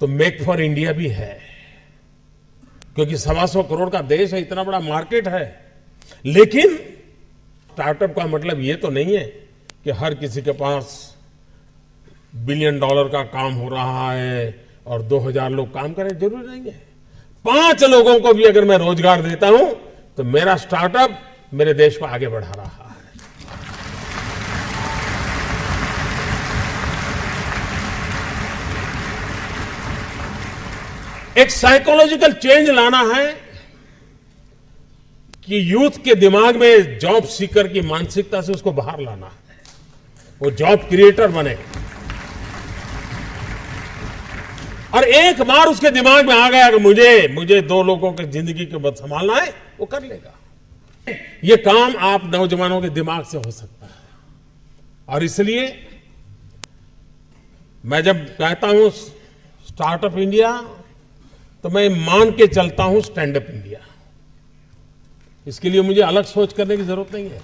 तो make for India भी है, क्योंकि 125 करोड़ का देश है, इतना बड़ा मार्केट है। लेकिन स्टार्टअप का मतलब ये तो नहीं है कि हर किसी के पास $1 बिलियन का काम हो रहा है और 2000 लोग काम करें, जरूरी नहीं है। 5 लोगों को भी अगर मैं रोजगार देता हूं तो मेरा स्टार्टअप मेरे देश को आगे बढ़ा रहा है। एक साइकोलॉजिकल चेंज लाना है कि यूथ के दिमाग में जॉब सीकर की मानसिकता से उसको बाहर लाना है, वो जॉब क्रिएटर बने। और एक बार उसके दिमाग में आ गया कि मुझे 2 लोगों की जिंदगी के बाद संभालना है, वो कर लेगा। ये काम आप नौजवानों के दिमाग से हो सकता है। और इसलिए मैं जब कहता हूं स्टार्टअप इंडिया, तो मैं मान के चलता हूं स्टैंड अप इंडिया। इसके लिए मुझे अलग सोच करने की जरूरत नहीं है।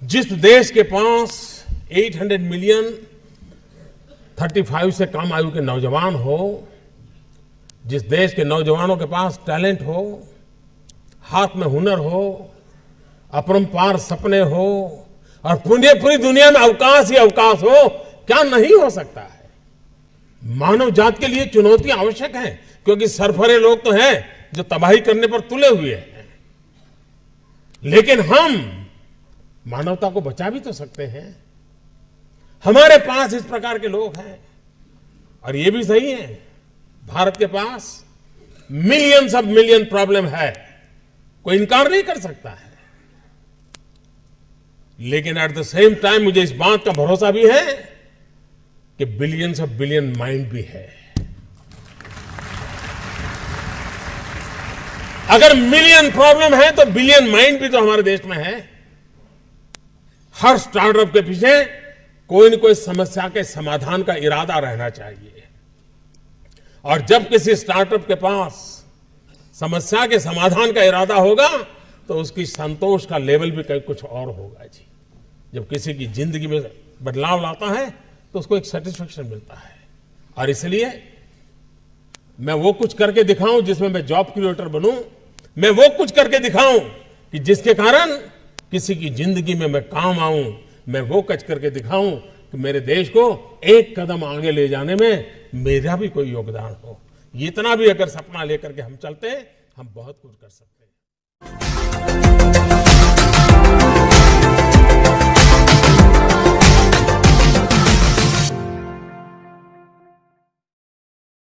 जिस देश के पास 800 मिलियन 35 से कम आयु के नौजवान हो, जिस देश के नौजवानों के पास टैलेंट हो, हाथ में हुनर हो, अपरंपार सपने हो और पूरी दुनिया में अवकाश ही अवकाश हो, क्या नहीं हो सकता है। मानव जात के लिए चुनौतियां आवश्यक हैं, क्योंकि सरफरे लोग तो हैं जो तबाही करने पर तुले हुए हैं। लेकिन हम मानवता को बचा भी तो सकते हैं। हमारे पास इस प्रकार के लोग हैं। और ये भी सही है, भारत के पास मिलियंस ऑफ मिलियन प्रॉब्लम है, कोई इनकार नहीं कर सकता है। लेकिन एट द सेम टाइम मुझे इस बात का भरोसा भी है कि बिलियंस ऑफ बिलियन माइंड भी है। अगर मिलियन प्रॉब्लम है तो बिलियन माइंड भी तो हमारे देश में है। हर स्टार्टअप के पीछे कोई न कोई समस्या के समाधान का इरादा रहना चाहिए। और जब किसी स्टार्टअप के पास समस्या के समाधान का इरादा होगा तो उसकी संतोष का लेवल भी कहीं कुछ और होगा जी। जब किसी की जिंदगी में बदलाव लाता है तो उसको एक सेटिस्फेक्शन मिलता है। और इसलिए मैं वो कुछ करके दिखाऊं जिसमें मैं जॉब क्रिएटर बनूं, मैं वो कुछ करके दिखाऊं कि जिसके कारण किसी की जिंदगी में मैं काम आऊं, मैं वो कुछ करके दिखाऊं कि मेरे देश को एक कदम आगे ले जाने में मेरा भी कोई योगदान हो। इतना भी अगर सपना लेकर के हम चलते हैं, हम बहुत कुछ कर सकते हैं।